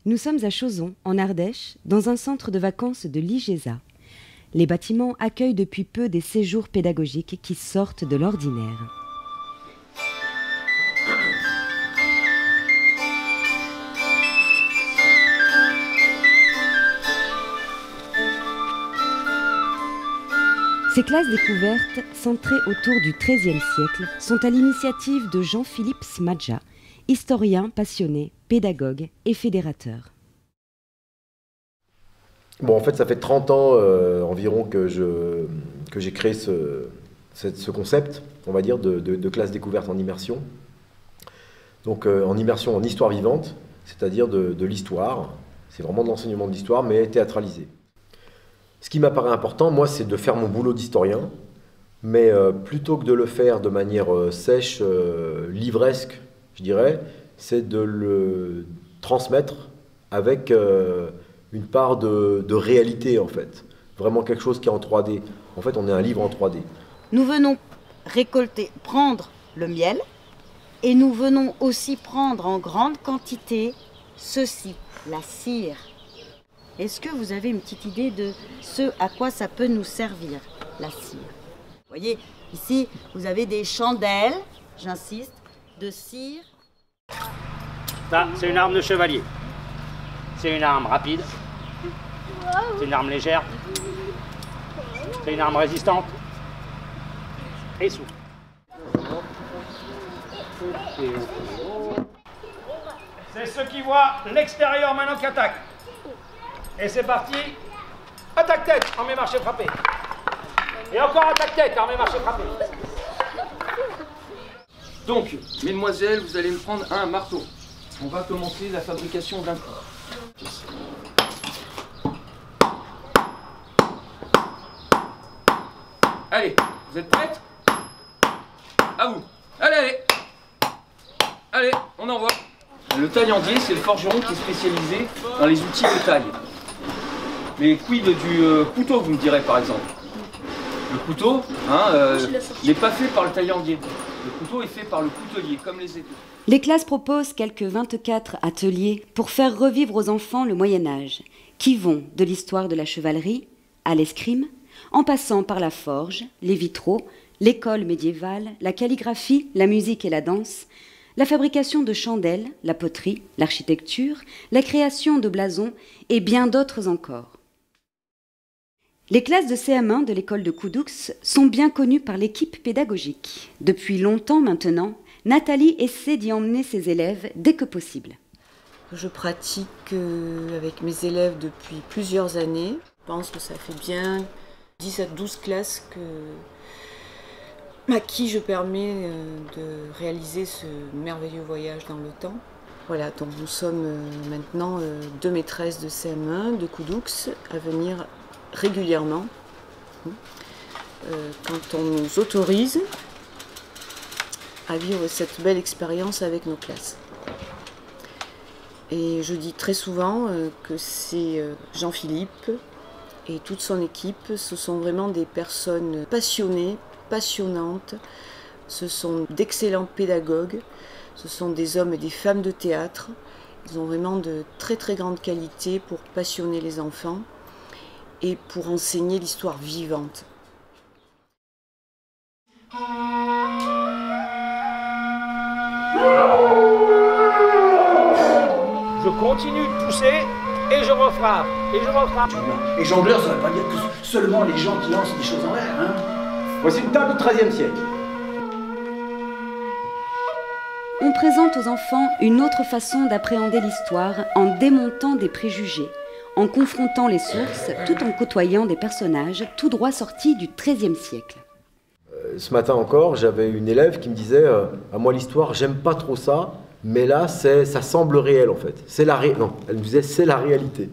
Nous sommes à Chauzon, en Ardèche, dans un centre de vacances de l'IGESA. Les bâtiments accueillent depuis peu des séjours pédagogiques qui sortent de l'ordinaire. Ces classes découvertes, centrées autour du XIIIe siècle, sont à l'initiative de Jean-Philippe Smadja, historien passionné, pédagogue et fédérateur. Bon, en fait, ça fait 30 ans environ que j'ai créé ce concept, on va dire, de classe découverte en immersion. Donc en immersion en histoire vivante, c'est-à-dire de l'histoire. C'est vraiment de l'enseignement de l'histoire, mais théâtralisé. Ce qui m'apparaît important, moi, c'est de faire mon boulot d'historien, mais plutôt que de le faire de manière sèche, livresque, je dirais, c'est de le transmettre avec une part de réalité, en fait. Vraiment quelque chose qui est en 3D. En fait, on est un livre en 3D. Nous venons prendre le miel, et nous venons aussi prendre en grande quantité ceci, la cire. Est-ce que vous avez une petite idée de ce à quoi ça peut nous servir, la cire? Vous voyez, ici, vous avez des chandelles, j'insiste, de cire. Ça, c'est une arme de chevalier. C'est une arme rapide. C'est une arme légère. C'est une arme résistante. Et souple. C'est ceux qui voient l'extérieur maintenant qui attaquent. Et c'est parti. Attaque tête, armée marché frappé. Et encore attaque tête, armée marché frappé. Donc, mesdemoiselles, vous allez me prendre un marteau. On va commencer la fabrication d'un coup. Allez, vous êtes prêtes? À vous. Allez, allez. Allez, on envoie. Le taillandier, c'est le forgeron qui est spécialisé dans les outils de taille. Mais quid du couteau, vous me direz par exemple. Le couteau, n'est pas fait par le taillandier. Le couteau est fait par le coutelier, comme les étaux. Les classes proposent quelques 24 ateliers pour faire revivre aux enfants le Moyen-Âge, qui vont de l'histoire de la chevalerie à l'escrime, en passant par la forge, les vitraux, l'école médiévale, la calligraphie, la musique et la danse, la fabrication de chandelles, la poterie, l'architecture, la création de blasons et bien d'autres encore. Les classes de CM1 de l'école de Coudoux sont bien connues par l'équipe pédagogique. Depuis longtemps maintenant, Nathalie essaie d'y emmener ses élèves dès que possible. Je pratique avec mes élèves depuis plusieurs années. Je pense que ça fait bien 10 à 12 classes à qui je permets de réaliser ce merveilleux voyage dans le temps. Voilà, donc nous sommes maintenant 2 maîtresses de CM1 de Coudoux à venir régulièrement quand on nous autorise à vivre cette belle expérience avec nos classes. Et je dis très souvent que c'est Jean-Philippe et toute son équipe, ce sont vraiment des personnes passionnées, passionnantes, ce sont d'excellents pédagogues, ce sont des hommes et des femmes de théâtre, ils ont vraiment de très très grandes qualités pour passionner les enfants et pour enseigner l'histoire vivante. Je continue de pousser et je refrappe. Et je refrappe. Et jongleur, ça ne veut pas dire que seulement les gens qui lancent des choses en l'air. Hein. Voici une table du XIIIe siècle. On présente aux enfants une autre façon d'appréhender l'histoire en démontant des préjugés, en confrontant les sources, tout en côtoyant des personnages tout droit sortis du XIIIe siècle. Ce matin encore, j'avais une élève qui me disait à moi l'histoire, j'aime pas trop ça, mais là ça semble réel en fait. Non, elle me disait c'est la réalité.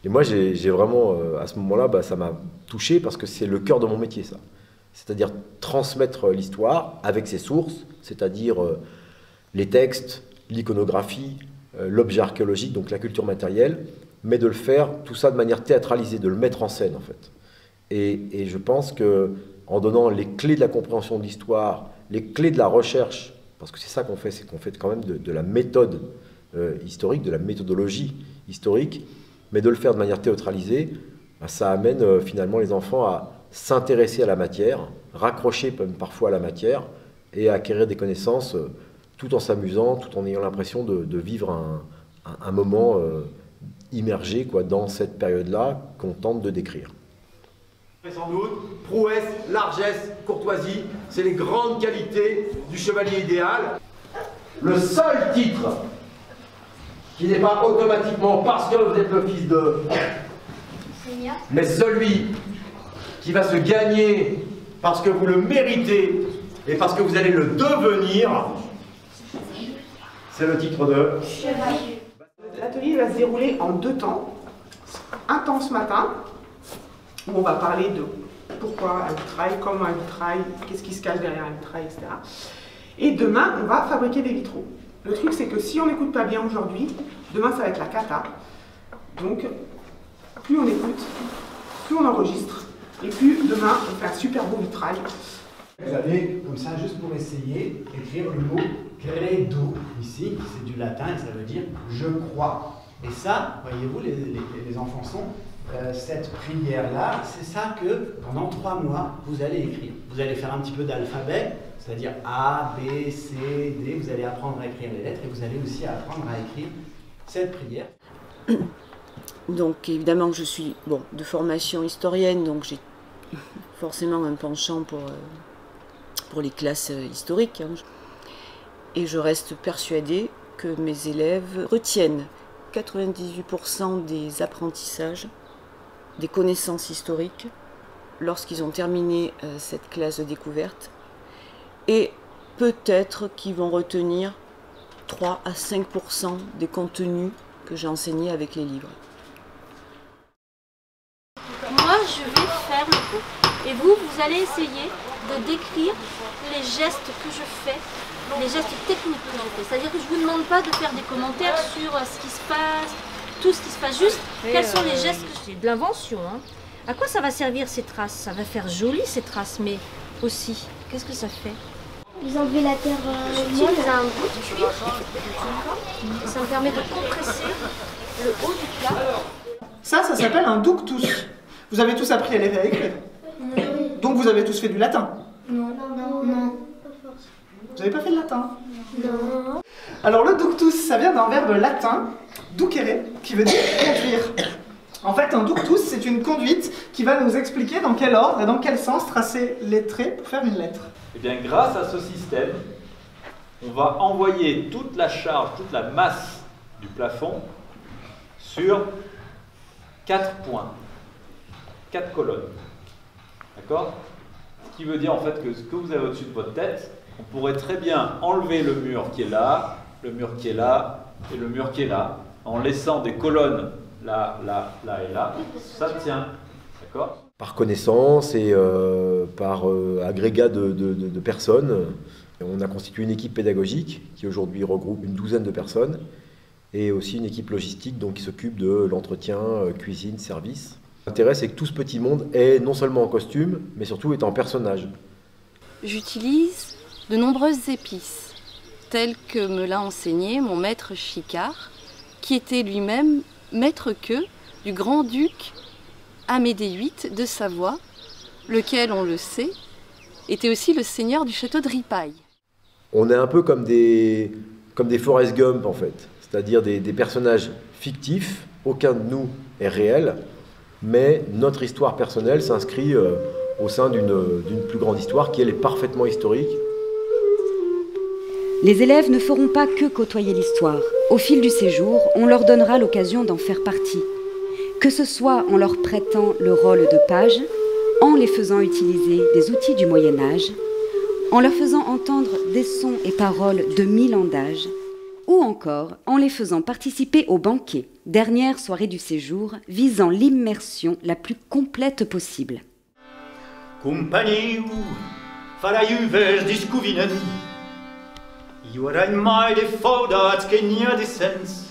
Et moi j'ai vraiment à ce moment-là, ça m'a touché parce que c'est le cœur de mon métier ça. C'est-à-dire transmettre l'histoire avec ses sources, c'est-à-dire les textes, l'iconographie, l'objet archéologique, donc la culture matérielle, mais de le faire tout ça de manière théâtralisée, de le mettre en scène en fait. Et je pense que en donnant les clés de la compréhension de l'histoire, les clés de la recherche, parce que c'est ça qu'on fait, c'est qu'on fait quand même de la méthode historique, de la méthodologie historique, mais de le faire de manière théâtralisée, ça amène finalement les enfants à s'intéresser à la matière, raccrocher parfois à la matière et à acquérir des connaissances tout en s'amusant, tout en ayant l'impression de vivre un moment immergé dans cette période-là qu'on tente de décrire. Sans doute, prouesse, largesse, courtoisie, c'est les grandes qualités du chevalier idéal. Le seul titre qui n'est pas automatiquement parce que vous êtes le fils de... mais celui qui va se gagner parce que vous le méritez et parce que vous allez le devenir, c'est le titre de... chevalier. L'atelier va se dérouler en 2 temps. Un temps ce matin, où on va parler de pourquoi un vitrail, comment un vitrail, qu'est-ce qui se cache derrière un vitrail, etc. Et demain, on va fabriquer des vitraux. Le truc, c'est que si on n'écoute pas bien aujourd'hui, demain, ça va être la cata. Donc, plus on écoute, plus on enregistre, et plus demain, on fait un super beau vitrail. Vous allez, comme ça, juste pour essayer, écrire le mot credo, ici, c'est du latin, et ça veut dire « je crois ». Et ça, voyez-vous, les enfants sont, cette prière-là, c'est ça que, pendant 3 mois, vous allez écrire. Vous allez faire un petit peu d'alphabet, c'est-à-dire A, B, C, D, vous allez apprendre à écrire les lettres, et vous allez aussi apprendre à écrire cette prière. Donc évidemment, je suis de formation historienne, donc j'ai forcément un penchant pour les classes historiques. Et je reste persuadée que mes élèves retiennent 98% des apprentissages, des connaissances historiques, lorsqu'ils ont terminé cette classe de découverte. Et peut-être qu'ils vont retenir 3 à 5% des contenus que j'ai enseignés avec les livres. Moi, je vais faire le pot. Et vous, vous allez essayer de décrire les gestes que je fais, les gestes techniques que je fais. C'est-à-dire que je ne vous demande pas de faire des commentaires sur ce qui se passe, tout ce qui se passe, juste quels sont les gestes que j'ai. De l'invention, hein. À quoi ça va servir ces traces? Ça va faire joli ces traces, mais aussi, qu'est-ce que ça fait? Vous enlevez la terre. J'utilise un bout de cuir et ça me permet de compresser le haut du plat. Ça s'appelle un ductus. Vous avez tous appris à lire et à écrire. Donc vous avez tous fait du latin. Non. Vous n'avez pas fait de latin? Non. Alors le ductus, ça vient d'un verbe latin, ducere, qui veut dire conduire. En fait, un ductus, c'est une conduite qui va nous expliquer dans quel ordre et dans quel sens tracer les traits pour faire une lettre. Eh bien, grâce à ce système, on va envoyer toute la charge, toute la masse du plafond sur 4 points, 4 colonnes. D'accord? Ce qui veut dire en fait que ce que vous avez au-dessus de votre tête, on pourrait très bien enlever le mur qui est là, le mur qui est là et le mur qui est là, en laissant des colonnes là, là, là et là. Ça tient. D'accord? Par connaissance et par agrégat de personnes, on a constitué une équipe pédagogique qui aujourd'hui regroupe une 12aine de personnes et aussi une équipe logistique donc, qui s'occupe de l'entretien, cuisine, service. L'intérêt, c'est que tout ce petit monde est non seulement en costume, mais surtout est en personnage. J'utilise de nombreuses épices, telles que me l'a enseigné mon maître Chicard, qui était lui-même maître-queux du grand-duc Amédée VIII de Savoie, lequel, on le sait, était aussi le seigneur du château de Ripaille. On est un peu comme des Forrest Gump, en fait, c'est-à-dire des personnages fictifs, aucun de nous est réel, mais notre histoire personnelle s'inscrit au sein d'une plus grande histoire qui, elle, est parfaitement historique. Les élèves ne feront pas que côtoyer l'histoire. Au fil du séjour, on leur donnera l'occasion d'en faire partie. Que ce soit en leur prêtant le rôle de page, en les faisant utiliser des outils du Moyen-Âge, en leur faisant entendre des sons et paroles de 1000 ans d'âge, ou encore en les faisant participer au banquet, dernière soirée du séjour, visant l'immersion la plus complète possible. Companiu, faraiuvers discuvinen, Iurein mai de faudat genia descens,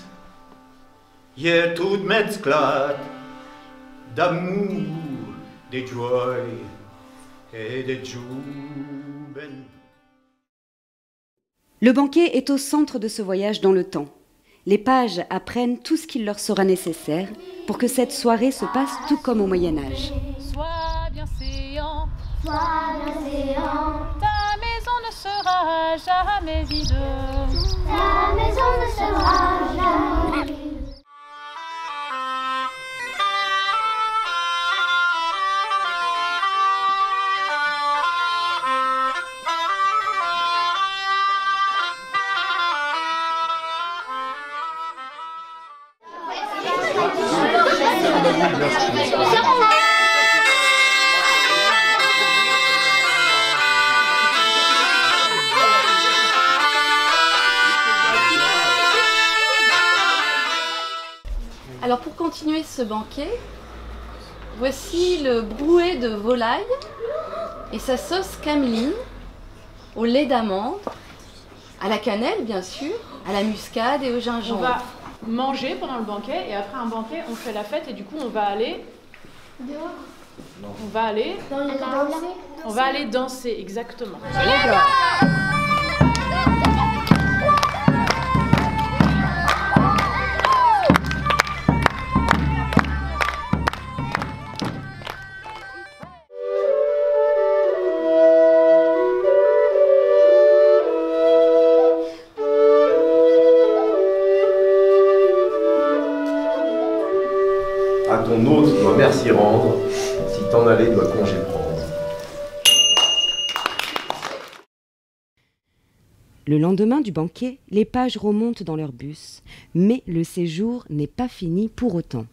Hier tout metzclat d'amour, de joie et de juben. Le banquet est au centre de ce voyage dans le temps. Les pages apprennent tout ce qu'il leur sera nécessaire pour que cette soirée se passe tout comme au Moyen-Âge. Sois bien séant, ta maison ne sera jamais vide. Ta maison ne sera jamais vide. Alors pour continuer ce banquet, voici le brouet de volaille et sa sauce cameline au lait d'amande, à la cannelle bien sûr, à la muscade et au gingembre. On va manger pendant le banquet et après un banquet on fait la fête et du coup on va aller dehors. On va aller danser. On va aller danser exactement. À ton hôte doit merci rendre, si t'en aller doit congé prendre. Le lendemain du banquet, les pages remontent dans leur bus, mais le séjour n'est pas fini pour autant.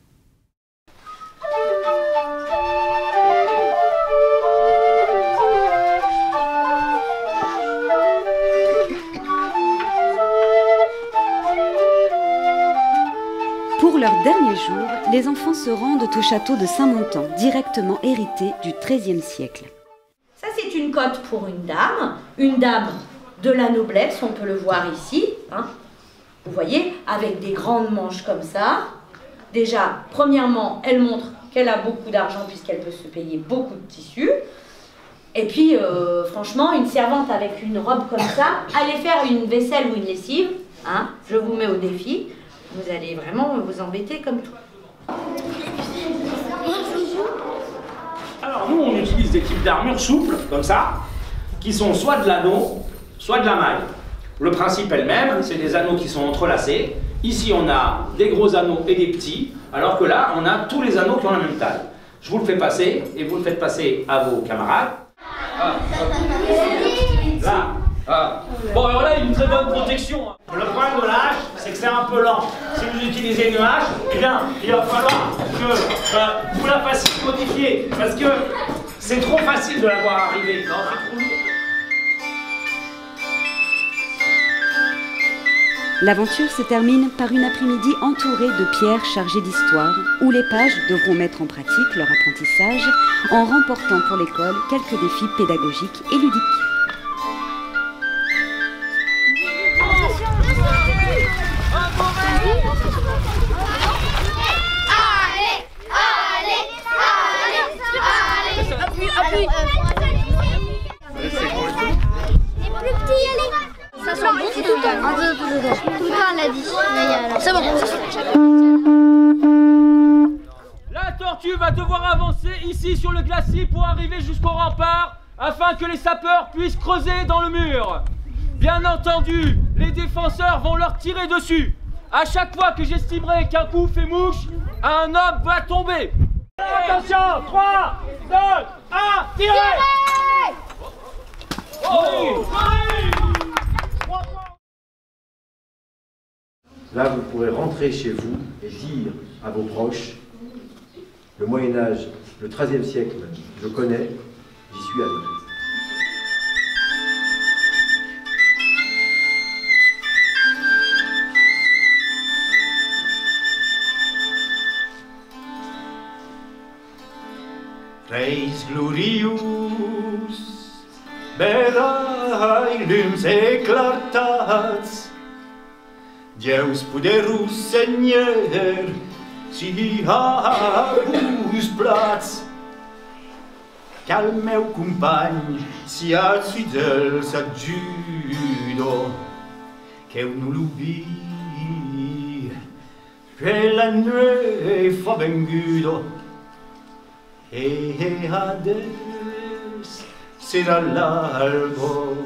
Pour leur dernier jour, les enfants se rendent au château de Saint-Montan, directement hérité du XIIIe siècle. Ça, c'est une cote pour une dame de la noblesse, on peut le voir ici. Hein. Vous voyez, avec des grandes manches comme ça. Déjà, premièrement, elle montre qu'elle a beaucoup d'argent puisqu'elle peut se payer beaucoup de tissus. Et puis, franchement, une servante avec une robe comme ça, allez faire une vaisselle ou une lessive, hein, je vous mets au défi. Vous allez vraiment vous embêter comme tout. Alors nous, on utilise des types d'armures souples, comme ça, qui sont soit de l'anneau, soit de la maille. Le principe est le même, c'est des anneaux qui sont entrelacés. Ici, on a des gros anneaux et des petits, alors que là, on a tous les anneaux qui ont la même taille. Je vous le fais passer, et vous le faites passer à vos camarades. Là. Ah. Bon, alors là, il y a une très bonne protection. Le problème de la hache, c'est que c'est un peu lent. Si vous utilisez une hache, eh bien, il va falloir que vous la fassiez modifier, parce que c'est trop facile de la voir arriver. Non, c'est trop lourd. L'aventure se termine par une après-midi entourée de pierres chargées d'histoire, où les pages devront mettre en pratique leur apprentissage en remportant pour l'école quelques défis pédagogiques et ludiques. Appuie. Les plus petits, allez. Ça sent bon tout le temps. Tout le temps, on l'a dit. C'est bon. La tortue va devoir avancer ici sur le glacis pour arriver jusqu'au rempart afin que les sapeurs puissent creuser dans le mur. Bien entendu, les défenseurs vont leur tirer dessus. À chaque fois que j'estimerai qu'un coup fait mouche, un homme va tomber. Attention, 3, 2, 1, tirez! Oh! Là, vous pourrez rentrer chez vous et dire à vos proches, le Moyen-Âge, le XIIIe siècle, je connais, j'y suis allé. Reis glorious, berai lums eclatats, Deus poderus Seigneur, si vos plats, qu'al meu company siats fidèles adjudo, que eu nu l'oublie. qui che la nuit fa vengudo e adesso sera largo